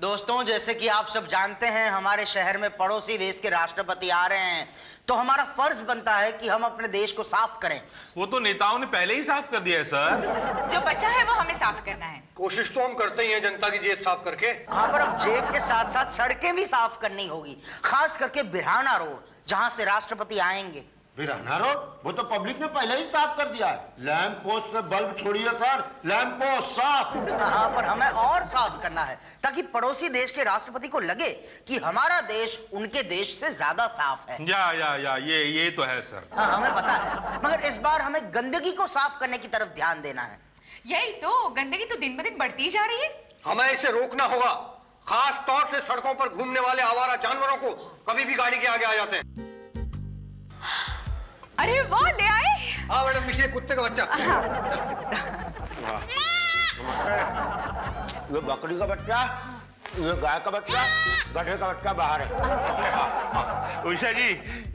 दोस्तों, जैसे कि आप सब जानते हैं, हमारे शहर में पड़ोसी देश के राष्ट्रपति आ रहे हैं, तो हमारा फर्ज बनता है कि हम अपने देश को साफ करें। वो तो नेताओं ने पहले ही साफ कर दिया है सर। जो बचा है वो हमें साफ करना है। कोशिश तो हम करते ही हैं जनता की जेब साफ करके। हाँ, पर अब जेब के साथ साथ सड़कें भी साफ करनी होगी, खास करके बिरहाना रोड, जहाँ से राष्ट्रपति आएंगे। बिरहाना रोड? वो तो पब्लिक ने पहले ही साफ कर दिया है। लैंप पोस्ट से बल्ब छोड़िए सर, लैंप पोस्ट साफ। हाँ, पर हमें और साफ करना है ताकि पड़ोसी देश के राष्ट्रपति को लगे कि हमारा देश उनके देश से ज्यादा साफ है। या ये तो है सर। हाँ, हमें पता है, मगर इस बार हमें गंदगी को साफ करने की तरफ ध्यान देना है। यही तो, गंदगी तो दिन ब दिन बढ़ती जा रही है। हमें इसे रोकना होगा, खास तौर से सड़कों पर घूमने वाले आवारा जानवरों को कभी भी गाड़ी के आगे आ जाते हैं। अरे वाह, ले आए। हाँ मैडम, देखिए कुत्ते का बच्चा। ये बकरी का बच्चा, ये गाय का बच्चा, गधे का बच्चा बाहर है। उषा जी,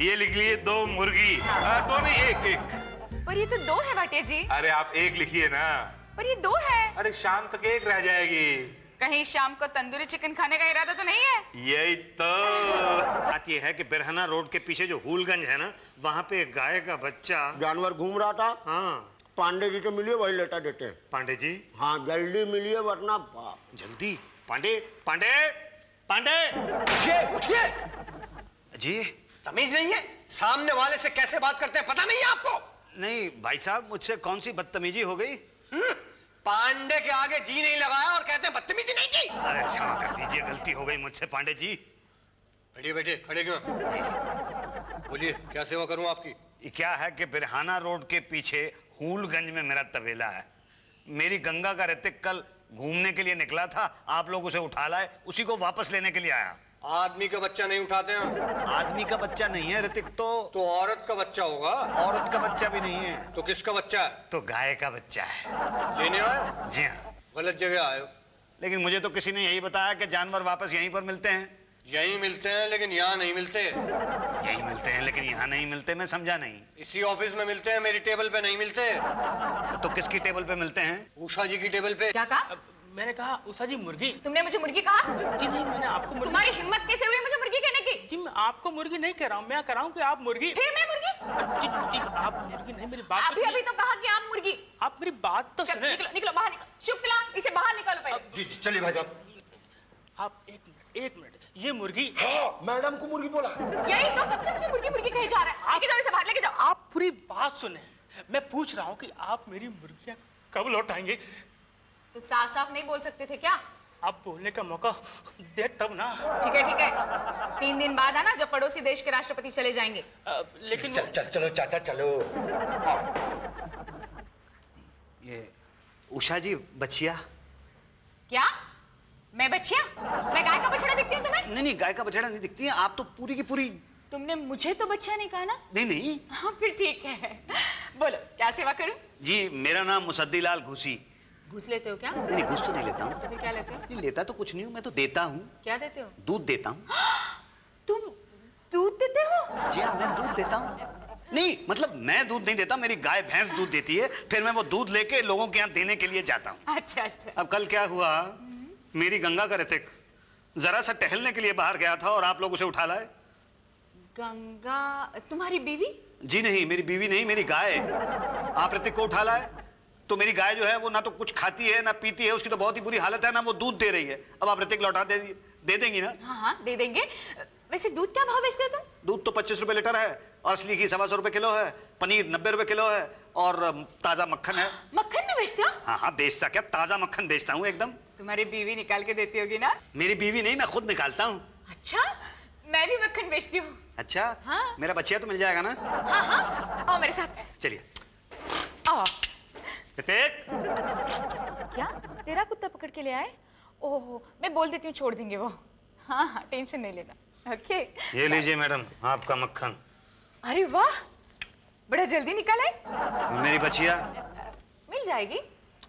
ये लिख लिए 2 मुर्गी। 2 नहीं, एक। पर ये तो 2 है भाटिया जी। अरे आप 1 लिखिए ना। पर ये 2 है। अरे शाम तक 1 रह जाएगी। कहीं शाम को तंदूरी चिकन खाने का इरादा तो नहीं है? यही तो बात ये है कि बिरहाना रोड के पीछे जो हूलगंज है ना, वहाँ पे एक गाय का बच्चा जानवर घूम रहा था। हाँ, पांडे जी तो मिलिए, वही लेटा देते हैं। पांडे जी? हाँ, जल्दी मिलिए वरना जल्दी। पांडे पांडे पांडे, उठिए उठिए। जी तमीज नहीं है, सामने वाले से कैसे बात करते हैं पता नहीं है आपको? नहीं भाई साहब, मुझसे कौन सी बदतमीजी हो गई? पांडे के आगे जी नहीं लगाया और कहते हैं बदतमीजी नहीं की। अरे क्षमा कर दीजिए, गलती हो गई मुझसे पांडे जी। बैठिए बैठिए, खड़े क्यों? बोलिए, क्या सेवा करूं आपकी? ये क्या है कि बिरहाना रोड के पीछे हूलगंज में मेरा तबेला है। मेरी गंगा का ऋतिक कल घूमने के लिए निकला था, आप लोग उसे उठा लाए, उसी को वापस लेने के लिए आया। आदमी का बच्चा नहीं उठाते हैं। आदमी का बच्चा नहीं है ऋतिक, तो औरत का बच्चा होगा। औरत का बच्चा भी नहीं है। तो किसका बच्चा है? तो गाय का बच्चा है। लेने आए? जी हाँ। गलत जगह आए हो। लेकिन मुझे तो किसी ने यही बताया कि जानवर वापस यहीं पर मिलते हैं। यहीं मिलते हैं लेकिन यहाँ नहीं मिलते। यहीं मिलते हैं लेकिन यहाँ नहीं मिलते, मैं समझा नहीं। इसी ऑफिस में मिलते हैं, मेरी टेबल पे नहीं मिलते। तो किसकी टेबल पे मिलते हैं? उषा जी की टेबल पे। क्या कहा? मैंने कहा उषा जी मुर्गी। तुमने मुझे मुर्गी कहा? जी नहीं, मैंने आपको मुर्गी। तुम्हारी हिम्मत कैसे हुई मुझे मुर्गी कहने की? जी मैं आपको मुर्गी नहीं कह रहा हूँ, मैं कह रहा हूँ कि आप मुर्गी। फिर मैं मुर्गी? जी जी आप मुर्गी नहीं, मेरी बात अभी अभी तो कहा कि आप मुर्गी। आप मेरी बात तो सुने। निकलो निकलो, बाहर निकलो। शुक्ला, इसे बाहर निकालो पहले। जी चलिए भाई साहब। आप एक मिनट, ये मुर्गी। हाँ, मैडम को मुर्गी बोला। यही तो, कब से मुझे मुर्गी मुर्गी कहे जा रहा है। लेके जाओ इसे बाहर, लेके जाओ। आप पूरी बात सुने। मैं पूछ रहा हूँ कि आप मेरी मुर्गियाँ कब लौटाएंगे? तो साफ साफ नहीं बोल सकते थे क्या? आप बोलने का मौका दे तब ना। ठीक है 3 दिन बाद आना, जब पड़ोसी देश के राष्ट्रपति चले जाएंगे। लेकिन चलो चाचा चलो। ये उषा जी बचिया। क्या? मैं बच्चिया? मैं गाय का बछड़ा दिखती हूँ तुम्हें? नहीं, गाय का बछड़ा नहीं दिखती है आप तो पूरी की पूरी। तुमने मुझे तो बच्चा नहीं कहा ना? नहीं। हाँ फिर ठीक है, बोलो क्या सेवा करूं? जी मेरा नाम मुसद्दीलाल घुसी। घूस लेते हो क्या? नहीं, घुस तो नहीं लेता हूँ। तो फिर क्या लेते हो? नहीं लेता तो कुछ नहीं हूँ, मैं तो देता हूँ। क्या देते हो? दूध देता हूँ। तुम दूध देते हो? जी हाँ, मैं दूध देता हूँ। नहीं मतलब मैं दूध नहीं देता, मेरी गाय भैंस दूध देती है, फिर मैं वो दूध लेके लोगों के यहाँ देने के लिए जाता हूँ। अच्छा अच्छा। अब कल क्या हुआ, मेरी गंगा का ऋतिक जरा सा टहलने के लिए बाहर गया था और आप लोग उसे उठा लाए। गंगा तुम्हारी बीवी? जी नहीं, मेरी बीवी नहीं, मेरी गाय। आप ऋतिक को उठा लाए तो मेरी गाय जो है वो ना तो कुछ खाती है ना पीती है, उसकी तो बहुत ही बुरी हालत है, ना वो दूध दे रही है। अब आप ऋतिक लौटा दे देंगी ना? हाँ दे देंगे। वैसे दूध क्या भाव बेचते हो तुम? दूध तो 25 रुपए लीटर है, और असली घी 125 रुपए किलो है, पनीर 90 रुपए किलो है, और ताजा मक्खन है। मक्खन में बेचते हो? हाँ बेचता क्या, ताजा मक्खन बेचता हूँ एकदम। तुम्हारी बीवी निकाल के देती होगी ना? मेरी बीवी नहीं, मैं खुद निकालता हूँ। अच्छा, मैं भी मक्खन बेचती हूँ। अच्छा हाँ। मेरा बच्चिया तो मिल जाएगा ना? हाँ आओ मेरे साथ। चलिए। आओ। ऋतिक। क्या तेरा कुत्ता पकड़ के ले आए? ओहो, मैं बोल देती हूँ छोड़ देंगे वो। हाँ टेंशन नहीं लेना। ओके। ये लीजिए मैडम आपका मक्खन। अरे वाह, बड़ा जल्दी निकल आए। मेरी बच्चिया मिल जाएगी।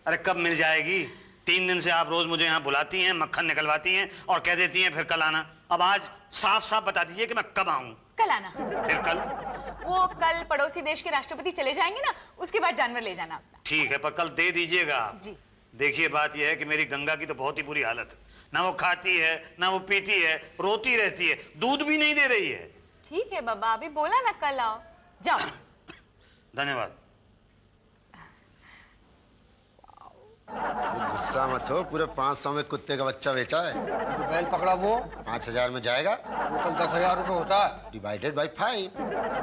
अरे कब मिल जाएगी, 3 दिन से आप रोज मुझे यहाँ बुलाती हैं, मक्खन निकलवाती हैं और कह देती हैं फिर कल आना। अब आज साफ साफ बता दीजिए कि मैं कब आऊं। कल आना। फिर कल? वो कल पड़ोसी देश के राष्ट्रपति चले जाएंगे ना, उसके बाद जानवर ले जाना अपना। ठीक है, पर कल दे दीजिएगा। जी। देखिए बात यह है कि मेरी गंगा की तो बहुत ही बुरी हालत है। ना वो खाती है, ना वो पीती है, रोती रहती है, दूध भी नहीं दे रही है। ठीक है बाबा, अभी बोला ना कल आओ, जाओ। धन्यवाद। गुस्सा मत हो, पूरे 500 में कुत्ते का बच्चा बेचा है। जो बैल पकड़ा वो 5000 में जाएगा, वो कल 10,000 रुपये होता है, डिवाइडेड बाई 5।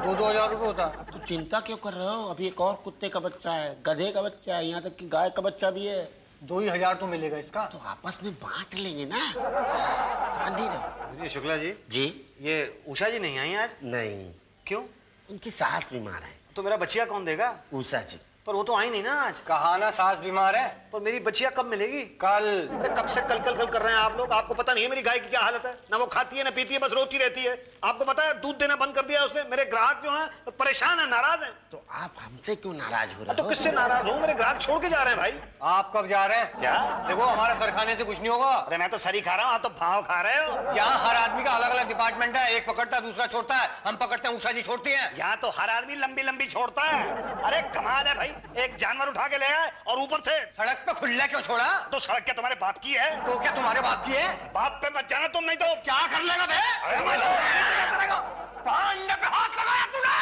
2-2 हजार रुपये होता है। तो चिंता क्यों कर रहे हो? अभी एक और कुत्ते का बच्चा है, गधे का बच्चा है, यहाँ तक कि गाय का बच्चा भी है। 2,000 तो मिलेगा इसका। तो आपस में बांट लेंगे ना, शांति रहो। शुक्ला जी, जी ये उषा जी नहीं आई आज? नहीं, क्यों? उनकी सास बीमार है। तो मेरा बचिया कौन देगा? उषा जी। पर वो तो आई नहीं ना आज। कहा ना सास बीमार है। पर मेरी बचिया कब मिलेगी? कल। अरे कब से कल कल कल कर रहे हैं आप लोग? आपको पता नहीं है मेरी गाय की क्या हालत है? ना वो खाती है ना पीती है, बस रोती रहती है। आपको पता है दूध देना बंद कर दिया उसने। मेरे ग्राहक जो हैं परेशान है, नाराज हैं। तो आप हमसे क्यों नाराज हो रहे तो हो? किससे नाराज हूँ? मेरे ग्राहक छोड़ के जा रहे हैं भाई। आप कब जा रहे हैं? क्या? देखो हमारा सर खाने से कुछ नहीं होगा। अरे मैं तो सरी खा रहा हूँ, आप तो भाव खा रहे हो। यहाँ हर आदमी का अलग अलग डिपार्टमेंट है, एक पकड़ता है दूसरा छोड़ता है। हम पकड़ते हैं, उषा जी छोड़ती है। यहाँ तो हर आदमी लंबी लंबी छोड़ता है। अरे कमाल है भाई, एक जानवर उठा के ले आए और ऊपर से सड़क पे खुला क्यों छोड़ा? तो सड़क क्या तुम्हारे बाप की है? तो क्या तुम्हारे बाप की है? बाप पे मत जाना तुम, नहीं तो क्या कर लेगा बे? पांडे पे हाथ लगाया तूने।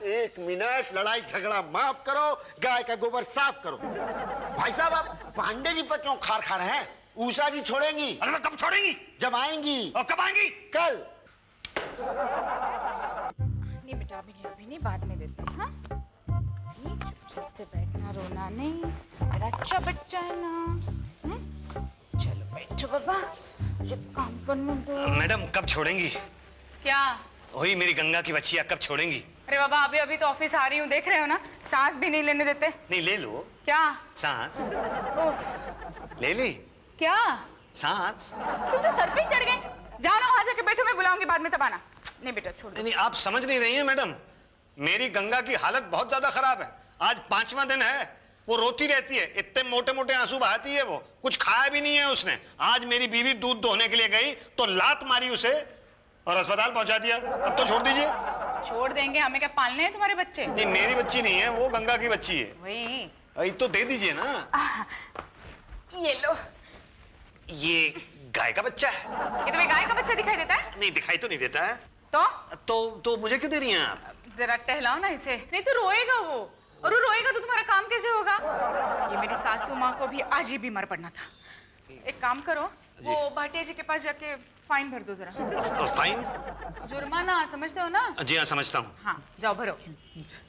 एक मिनट, लड़ाई झगड़ा माफ करो, गाय का गोबर साफ करो। भाई साहब, आप पांडे जी पर क्यों खार खा रहे हैं? उषा जी छोड़ेंगी। अरे तो कब छोड़ेंगी? जब आएंगी। और कब आएंगी? कल। नहीं बेटा, अभी नहीं, बाद में देते हैं। हाँ, चुपचाप से बैठना, रोना नहीं, बड़ा अच्छा बच्चा है ना। चलो बैठो बाबा, जब काम करने दो। मैडम कब छोड़ेंगी? क्या? वही मेरी गंगा की बच्चिया कब छोड़ेंगी? अरे बाबा, अभी तो ऑफिस आ रही हूँ, देख रहे हो ना, सांस भी नहीं लेने देते। नहीं ले लो क्या? सांस। उफ, ले ली क्या? सांस। तुम तो सर पे चढ़ गए। जाओ ना, वहां जाके बैठो, मैं बुलाऊंगी बाद में, तब आना। नहीं बेटा, छोड़ दो। नहीं आप समझ नहीं रही हैं मैडम, मेरी गंगा की हालत बहुत ज्यादा खराब है। आज 5वां दिन है, वो रोती रहती है, इतने मोटे मोटे आंसू बहाती है, वो कुछ खाया भी नहीं है उसने। आज मेरी बीवी दूध दोहने के लिए गई तो लात मारी उसे और अस्पताल पहुंचा दिया। अब तो छोड़ दीजिए। छोड़ देंगे, हमें क्या पालने हैं तुम्हारे बच्चे? नहीं मेरी बच्ची नहीं है, वो गंगा की बच्ची है। वही तो दे दीजिए ना। ये लो। ये गाय का बच्चा है? ये तुम्हें गाय का बच्चा दिखाई देता है? नहीं दिखाई तो नहीं देता है। तो मुझे क्यों दे रही हैं आप? जरा टहलाओ ना इसे, नहीं तो रोएगा वो, और वो रोएगा तो तुम्हारा काम कैसे होगा? ये मेरी सासू माँ को भी आज ही बीमार पड़ना था। एक काम करो, वो भाटिया जी के पास जाके फाइन भर दो जरा। फाइन? जुर्माना, समझते हो ना? जी हाँ समझता हूँ। हाँ जाओ भरो।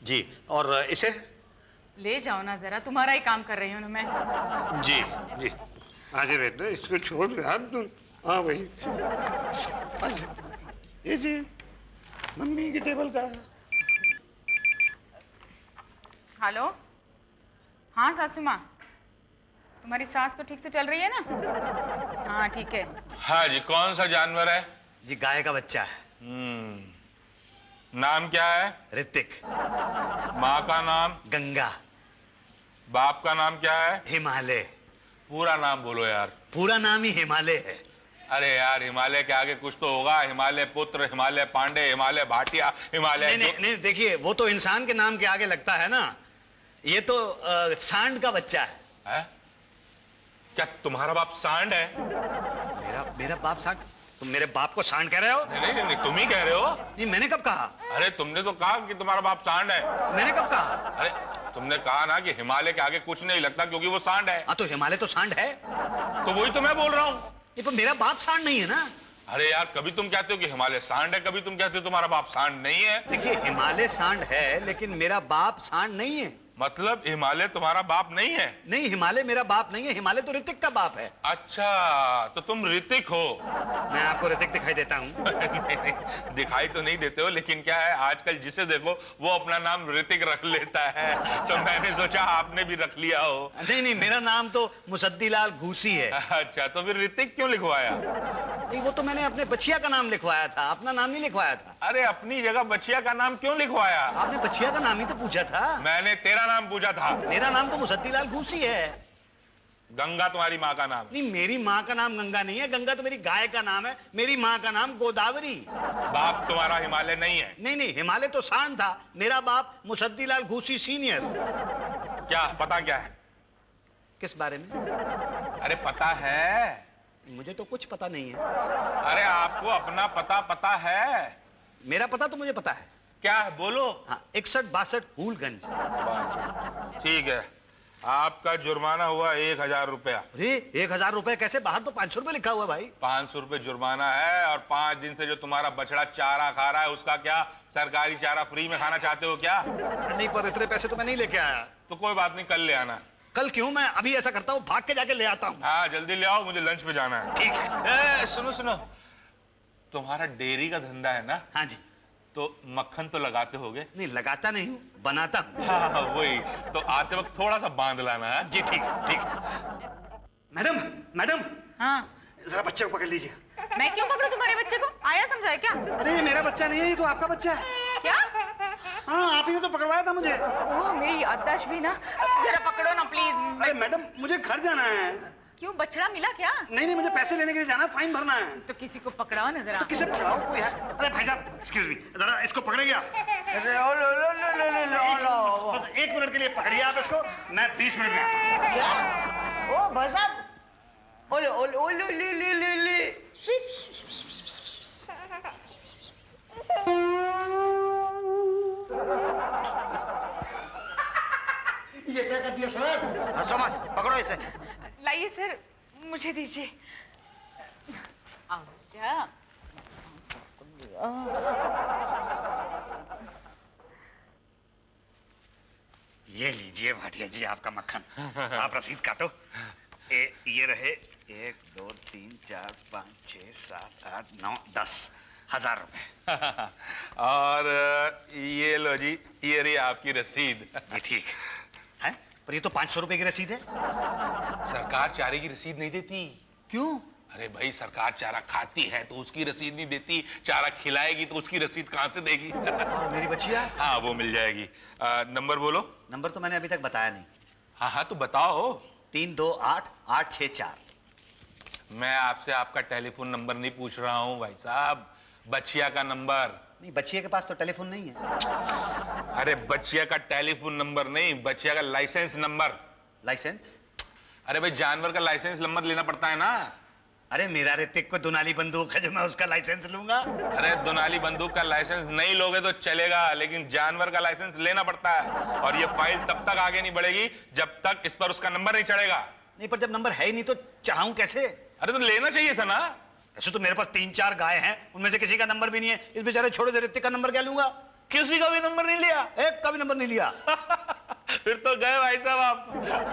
जी, और इसे ले जाओ ना जरा, तुम्हारा ही काम कर रही हूँ ना मैं। जी जी। आज बेटा इसको छोड़ यार तुम। हाँ भाई, ये जी मम्मी की टेबल का है। हेलो, हाँ सासू माँ, तुम्हारी सांस तो ठीक से चल रही है ना? हाँ ठीक है। हाँ जी, कौन सा जानवर है? जी गाय का बच्चा है। नाम क्या है? ऋतिक। माँ का नाम? गंगा। बाप का नाम क्या है? हिमालय। पूरा नाम बोलो यार। पूरा नाम ही हिमालय है। अरे यार, हिमालय के आगे कुछ तो होगा। हिमालय पुत्र, हिमालय पांडे, हिमालय भाटिया, हिमालय। नहीं देखिए, वो तो इंसान के नाम के आगे लगता है ना। ये तो सांड का बच्चा है। क्या तुम्हारा बाप सांड है? मेरा बाप सांड? तुम मेरे बाप को सांड कह रहे हो? नहीं, तुम ही कह रहे हो। नहीं मैंने कब कहा? अरे तुमने तो कहा कि तुम्हारा बाप सांड है। मैंने कब कहा? अरे तुमने कहा ना कि हिमालय के आगे कुछ नहीं लगता क्योंकि वो सांड है। हाँ तो हिमालय तो सांड है। तो वही तो मैं बोल रहा हूँ। पर मेरा बाप सांड नहीं है ना। अरे यार, कभी तुम कहते हो कि हिमालय सांड है, कभी तुम कहते हो तुम्हारा बाप सांड नहीं है। देखिए हिमालय सांड है, लेकिन मेरा बाप सांड नहीं है। मतलब हिमालय तुम्हारा बाप नहीं है? नहीं, हिमालय मेरा बाप नहीं है। हिमालय तो ऋतिक का बाप है। अच्छा, तो तुम ऋतिक हो। मैं आपको ऋतिक दिखाई देता हूँ? नहीं, दिखाई तो नहीं देते हो, लेकिन क्या है, आजकल जिसे देखो वो अपना नाम ऋतिक रख लेता है। तो मैंने सोचा आपने भी रख लिया हो। नहीं, मेरा नाम तो मुसद्दीलाल घूसी है। अच्छा, तो फिर ऋतिक क्यों लिखवाया? नहीं, वो तो मैंने अपने बचिया का नाम लिखवाया था, अपना नाम नहीं लिखवाया था। अरे अपनी जगह बचिया का नाम क्यों लिखवाया? आपने बचिया का नाम ही तो पूछा था। मैंने तेरा नाम पूछा था। मेरा नाम तो मुसद्दीलाल घूसी है। गंगा तुम्हारी माँ का नाम? नहीं, मेरी माँ का नाम गंगा नहीं है। गंगा तो मेरी गाय का नाम है। मेरी माँ का नाम गोदावरी। बाप तुम्हारा हिमालय नहीं है? नहीं, हिमालय तो सांड था। मेरा बाप मुसद्दीलाल घूसी सीनियर। क्या पता क्या है? किस बारे में? अरे पता है? मुझे तो कुछ पता नहीं है। अरे आपको अपना पता है? मेरा पता तो मुझे पता है। क्या है बोलो? हाँ, 61-62 हूलगंज। ठीक है, आपका जुर्माना हुआ 1000 रुपया। अरे 1000 रुपए कैसे? बाहर तो 500 रुपए लिखा हुआ है भाई। 500 रुपए जुर्माना है, और 5 दिन से जो तुम्हारा बछड़ा चारा खा रहा है उसका क्या? सरकारी चारा फ्री में खाना चाहते हो क्या? नहीं, पर इतने पैसे तो मैं नहीं लेके आया। तो कोई बात नहीं, कल ले आना। कल क्यों? मैं अभी ऐसा करता हूँ, भाग के जाके ले आता हूँ। हाँ जल्दी ले आओ, मुझे लंच पे जाना है। ठीक है। सुनो सुनो, तुम्हारा डेयरी का धंधा है ना? हाँ जी। तो मक्खन तो लगाते होगे? नहीं, लगाता नहीं हूँ, बनाता हूँ। हाँ वही तो, आते वक्त थोड़ा सा बांध लाना है। जी ठीक है, ठीक है। मैडम, मैडम, हाँ, जरा बच्चे को पकड़ लीजिए। मैं क्यों पकड़ूं तुम्हारे बच्चे को? आया समझाए क्या? अरे ये मेरा बच्चा नहीं है, ये तो आपका बच्चा है। क्या? हाँ, आप ही ने तो पकड़वाया था मुझे। ओ मेरी याददाश्त भी ना, जरा पकड़ो ना प्लीज। अरे मैडम, मुझे घर जाना है। क्यों, बछड़ा मिला क्या? नहीं नहीं, मुझे पैसे लेने के लिए जाना है, फाइन भरना है। तो किसी को पकड़ाओ ना जरा। तो किसे पकड़ाओ? कोई है? अरे भाई साहब, एक्सक्यूज मी, जरा इसको पकड़े क्या? अरे ओ लो लो लो लो लो लो लो। बस 1 मिनट के लिए पकड़िए आप इसको, मैं 20 मिनट में आता हूँ। क्या? ओ भाई साहब, ओ लो ओ लो ओ लो ले ले ले ले। ये क्या कर दिया सर? हंसो मत, पकड़ो इसे। लाइए सर, मुझे दीजिए। आओ जा। ये लीजिए भाटिया जी आपका मक्खन। आप रसीद काटो। ये रहे 1 2 3 4 5 6 7 8 9 10 1000 रुपए। और ये लो जी, ये रही आपकी रसीद। जी ठीक है, पर ये तो 500 रुपए की रसीद है। सरकार चारे की रसीद नहीं देती। क्यों? अरे भाई, सरकार चारा खाती है तो उसकी रसीद नहीं देती, चारा खिलाएगी तो उसकी रसीद कहाँ से देगी? और मेरी बच्चिया? हाँ वो मिल जाएगी। नंबर बोलो। नंबर तो मैंने अभी तक बताया नहीं। हाँ हाँ तो बताओ। 328-864। मैं आपसे आपका टेलीफोन नंबर नहीं पूछ रहा हूँ भाई साहब, बच्चिया का नंबर। नहीं, बच्चिया के पास तो टेलीफोन नहीं है। अरे बच्चिया का टेलीफोन नंबर नहीं, बच्चिया का लाइसेंस नंबर। लाइसेंस? अरे भाई, जानवर का लाइसेंस नंबर लेना पड़ता है ना। अरे मेरा ऋतिक को दुनाली बंदूक है जो मैं उसका लाइसेंस लूंगा। अरे दुनाली बंदूक का लाइसेंस नहीं लोगे तो चलेगा, लेकिन जानवर का लाइसेंस लेना पड़ता है। और ये फाइल तब तक आगे नहीं बढ़ेगी जब तक इस पर उसका नंबर नहीं चढ़ेगा। नहीं, पर जब नंबर है ही नहीं तो चढ़ाऊं कैसे? अरे तो लेना चाहिए था ना। ऐसे तो मेरे पास 3-4 गाय हैं, उनमें से किसी का नंबर भी नहीं है। इस बेचारे छोटे से ऋतिक का नंबर क्या लूंगा? किसी का भी नंबर नहीं लिया? एक का भी नंबर नहीं लिया। फिर तो गए भाई साहब आप।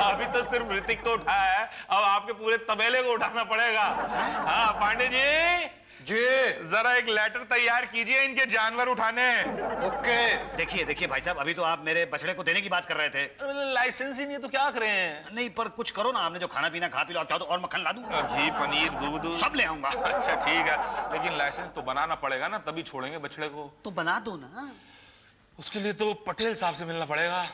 अभी तो सिर्फ ऋतिक को उठाया है, अब आपके पूरे तबेले को उठाना पड़ेगा। हाँ पांडे जी, जी जरा एक लेटर तैयार कीजिए इनके जानवर उठाने। ओके। देखिए देखिए भाई साहब, अभी तो आप मेरे बछड़े को देने की बात कर रहे थे। लाइसेंस ही नहीं तो क्या करें? नहीं, पर कुछ करो ना, आपने जो खाना पीना खा पी लो। आप चाहो तो और मक्खन ला दूं? घी पनीर दूध सब ले आऊंगा। अच्छा ठीक है, लेकिन लाइसेंस तो बनाना पड़ेगा ना, तभी छोड़ेंगे बछड़े को। तो बना दो ना। उसके लिए तो पटेल साहब से मिलना पड़ेगा।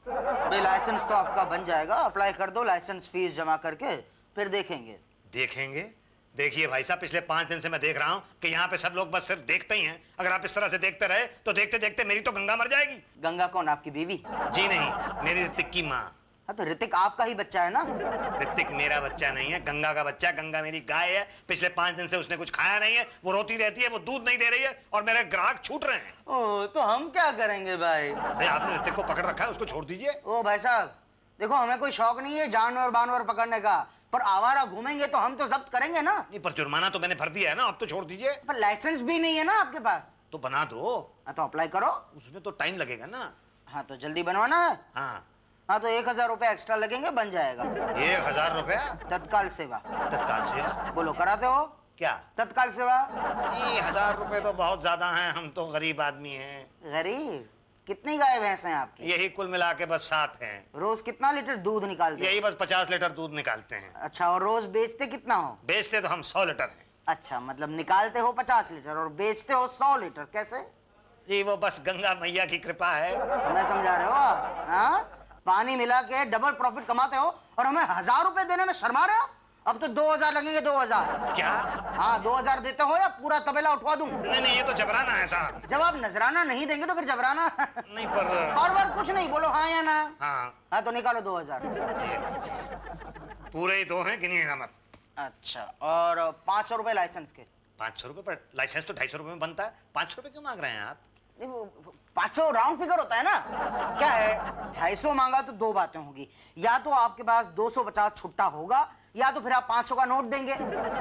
भाई लाइसेंस तो आपका बन जाएगा, अप्लाई कर दो, लाइसेंस फीस जमा करके फिर देखेंगे। देखेंगे? देखिए भाई साहब, पिछले 5 दिन से मैं देख रहा हूँ कि यहाँ पे सब लोग बस सिर्फ देखते ही हैं। अगर आप इस तरह से देखते रहे तो देखते देखते मेरी तो गंगा मर जाएगी। गंगा कौन, आपकी बीवी? जी नहीं, मेरी ऋतिक की माँ। हाँ तो ऋतिक आपका ही बच्चा है ना। ऋतिक मेरा बच्चा नहीं है, गंगा का बच्चा। गंगा मेरी गाय है। पिछले 5 दिन से उसने कुछ खाया नहीं है, वो रोती रहती है, वो दूध नहीं दे रही है, और मेरे ग्राहक छूट रहे हैं। ओ तो हम क्या करेंगे भाई? अरे आपने ऋतिक को पकड़ रखा है, उसको छोड़ दीजिए। ओ भाई साहब देखो, हमें कोई शौक नहीं है जानवर बानवर पकड़ने का, पर आवारा घूमेंगे तो हम तो जब्त करेंगे ना। नहीं, पर जुर्माना तो मैंने भर दिया है ना, अब तो छोड़ दीजिए। पर लाइसेंस भी नहीं है ना आपके पास। तो बना दो। हाँ तो अप्लाई करो। उसमें तो टाइम लगेगा ना। हाँ तो जल्दी बनवाना है। हाँ। हाँ तो 1000 रुपए एक्स्ट्रा लगेंगे, बन जाएगा। 1000 रुपया? तत्काल सेवा। तत्काल सेवा? बोलो कराते हो क्या? तत्काल सेवा? 1000 रुपए तो बहुत ज्यादा हैं, हम तो गरीब आदमी हैं। गरीब? कितनी गाय भैंस हैं आपकी? यही कुल मिला के बस 7 हैं। रोज कितना लीटर दूध निकालते हो? यही बस 50 लीटर दूध निकालते हैं। अच्छा, और रोज बेचते कितना हो? बेचते तो हम 100 लीटर हैं। अच्छा, मतलब निकालते हो 50 लीटर और बेचते हो 100 लीटर, कैसे? जी वो बस गंगा मैया की कृपा है। हमें समझा रहे हो आप? हाँ, पानी मिला के डबल प्रॉफिट कमाते हो और हमें 1000 रुपए देने में शर्मा रहे हो। अब तो 2000 लगेंगे, 2000। क्या? हाँ 2000 देते हो या पूरा तबेला उठवा दूं? नहीं नहीं, ये तो जबराना है साहब। जब आप नजराना नहीं देंगे तो फिर जबराना। नहीं पर और कुछ नहीं, बोलो हाँ या ना। हाँ तो निकालो 2000। पूरे ही 2 हैं, गिनिएगा मत। अच्छा, और 500 रुपए लाइसेंस के। 500 रुपए पर लाइसेंस तो 250 रुपए में बनता है, 500 रुपए क्यों मांग रहे हैं आप? 500 राउंड फिगर होता है ना। क्या है, 250 मांगा तो 2 बातें होगी, या तो आपके पास 250 छुट्टा होगा, या तो फिर आप 500 का नोट देंगे।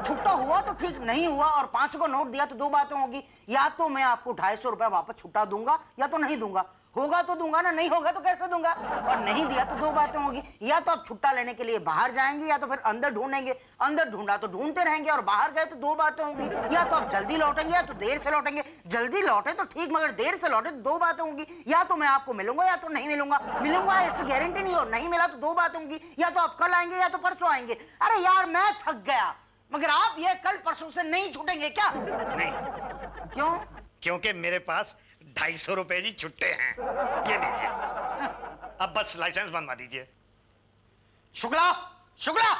छुट्टा हुआ तो ठीक, नहीं हुआ और 500 का नोट दिया तो 2 बातें होगी, या तो मैं आपको 250 रुपए वापस छुट्टा दूंगा या तो नहीं दूंगा। होगा तो दूंगा ना, नहीं होगा तो कैसे दूंगा? और नहीं दिया तो 2 बातें होगी, या तो आप छुट्टा लेने के लिए बाहर जाएंगे या तो फिर अंदर ढूंढेंगे। अंदर ढूंढा तो ढूंढते रहेंगे और बाहर गए तो 2 बातें होंगी, या तो आप जल्दी लौटेंगे या तो देर से लौटेंगे। जल्दी लौटे तो ठीक, मगर देर से लौटे तो 2 बातें होंगी, या तो मैं आपको मिलूंगा या तो नहीं मिलूंगा। मिलूंगा ऐसी गारंटी नहीं हो, नहीं मिला तो 2 बातें होंगी, या तो आप कल आएंगे या तो परसों आएंगे। अरे यार मैं थक गया, मगर आप ये कल परसों से नहीं छूटेंगे क्या? नहीं, क्यों? क्योंकि मेरे पास 250 रुपए जी छुट्टे हैं। ये लीजिए, अब बस लाइसेंस बनवा दीजिए। शुक्ला, शुक्ला,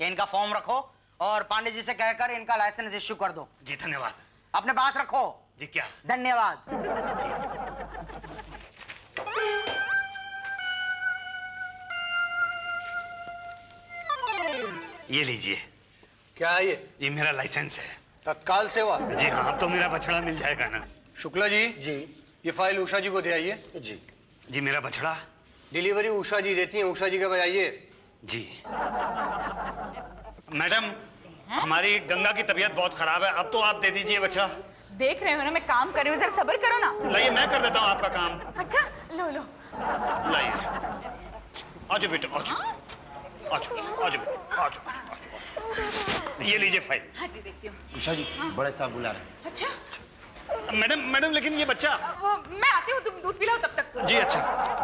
ये इनका फॉर्म रखो और पांडे जी से कहकर इनका लाइसेंस इश्यू कर दो। जी धन्यवाद। अपने पास रखो। जी क्या? धन्यवाद। ये लीजिए। क्या है ये मेरा लाइसेंस है। तत्काल सेवा? जी हाँ, अब तो मेरा बछड़ा मिल जाएगा ना। शुक्ला जी, ये फाइल उषा जी को दे आइए। जी मेरा बछड़ा? डिलीवरी उषा जी देती हैं, उषा जी के बजाइए। जी मैडम, हमारी गंगा की तबीयत बहुत खराब है, अब तो आप दे दीजिए बछड़ा। देख रहे हो ना मैं काम कर रही हूँ, जरा सब्र करो ना। लाइए, मैं कर देता हूँ आपका काम। अच्छा लो लो। लाइए, आजो बेटे, आजो आजो आजो बेटे, आजो आजो। ये लीजिए फाइल। हाँ जी देखती हूँ। उषा जी, बड़े साहब बुला रहे हैं। अच्छा मैडम मैडम, लेकिन ये बच्चा। वो मैं आती हूँ, तुम दूध पिलाओ तब तक। जी अच्छा,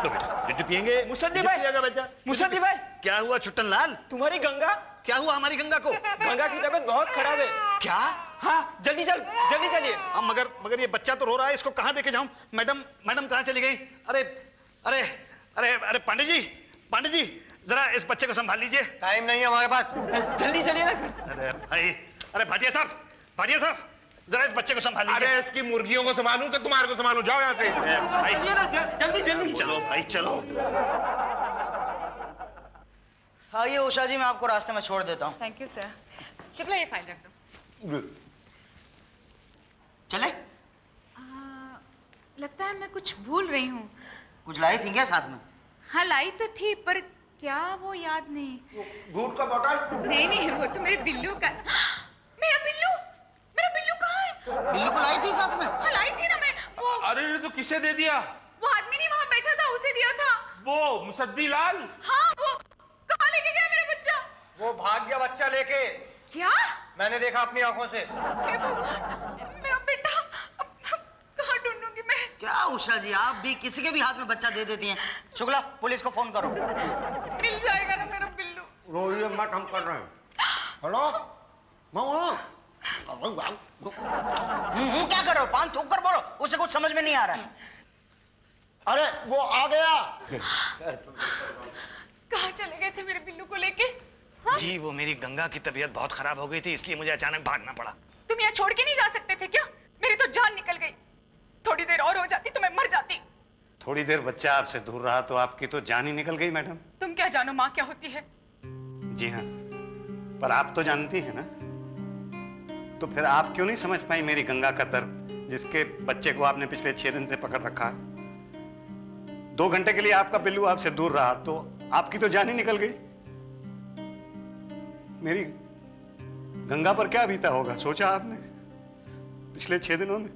लो बेटा, दूध पियेंगे। मुसद्दी भाई, बच्चा। मुसद्दी भाई, क्या हुआ छुट्टन लाल? तुम्हारी गंगा, क्या हुआ हमारी गंगा को? गंगा की तबीयत बहुत खराब है। क्या? हाँ जल्दी जल्दी चलिए। अब मगर ये बच्चा तो रो रहा है, इसको कहाँ लेके जाऊं? मैडम मैडम कहाँ चली गई? अरे अरे अरे अरे पांडे जी जरा इस बच्चे को संभाल लीजिए। टाइम नहीं है हमारे पास। जल्दी चलिए ना। अरे भाई, अरे भाटिया साहब जरा इस बच्चे को संभाल लीजिए। अरे इसकी मुर्गियों को संभालूं कि तुम्हारे को संभालूं? जाओ यहाँ से। भाई चलिए ना, जल्दी चलो भाई चलो। आइए उषा जी, मैं आपको रास्ते में छोड़ देता हूँ। Thank you sir. शुक्ला ये फाइल रख दो। चले? लगता है मैं कुछ भूल रही हूँ। कुछ लाई थी क्या साथ में? हाँ लाई तो थी, पर क्या वो याद नहीं। दूध का बोतल? नहीं वो तो मेरे बिल्लू का। मेरा बिल्लू कहाँ है? बिल्लू को लाई थी साथ में? हाँ लाई थी ना मैं। वो अरे तो किसे दे दिया? वो आदमी नहीं वहाँ बैठा था, उसे दिया था। वो मुसद्दी लाल? हाँ वो कहाँ लेके गया मेरा बच्चा? वो भाग गया बच्चा लेके। क्या? मैंने देखा अपनी आंखों से। हे भगवान, मेरा बेटा अब कहाँ ढूंढूंगी मैं? क्या उषा जी, आप भी किसी के भी हाथ में बच्चा दे देती हैं। शुक्ला, पुलिस को फोन करो। मिल जाएगा ना मेरा बिल्लू? रोइए मत, हम कर रहे हैं। हेलो मामा। क्या कर रहे हो? पान थूक कर बोलो, उसे कुछ समझ में नहीं आ रहा है। अरे वो आ गया। कहाँ चले गए थे मेरे बिल्लू को लेके? हाँ? जी वो मेरी गंगा की तबीयत बहुत खराब हो गई थी, इसलिए मुझे अचानक भागना पड़ा। तुम यहाँ छोड़ के नहीं जा सकते थे क्या? मेरी तो जान निकल गई। थोड़ी देर और हो जाती तो मैं मर जाती। थोड़ी देर बच्चा आपसे दूर रहा तो आपकी तो जान ही निकल गई मैडम। तुम क्या जानो माँ क्या होती है? जी हाँ, पर आप तो जानती हैं ना, तो फिर आप क्यों नहीं समझ पाई मेरी गंगा का दर्द, जिसके बच्चे को आपने पिछले 6 दिन से पकड़ रखा है। 2 घंटे के लिए आपका बिल्लू आपसे दूर रहा तो आपकी तो जान ही निकल गई। मेरी गंगा पर क्या बीता होगा, सोचा आपने पिछले 6 दिनों में?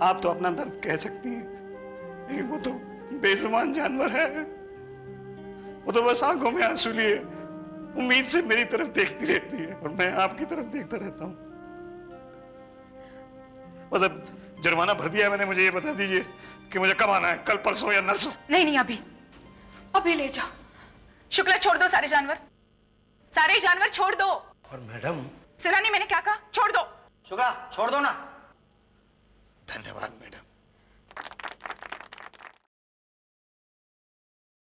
आप तो अपना दर्द कह सकती हैं, लेकिन वो तो बेजुबान जानवर है। वो तो बस आंखों में आंसू लिए उम्मीद से मेरी तरफ देखती रहती है और मैं आपकी तरफ देखता रहता हूं। मतलब जुर्माना भर दिया है मैंने, मुझे ये बता दीजिए कि मुझे कब आना है, कल परसों या नरसों? नहीं अभी ले जाओ। शुक्ला छोड़ दो सारे जानवर छोड़ दो। और मैडम, सुना नहीं मैंने क्या कहा? छोड़ दो। शुक्ला छोड़ दो ना। धन्यवाद मैडम।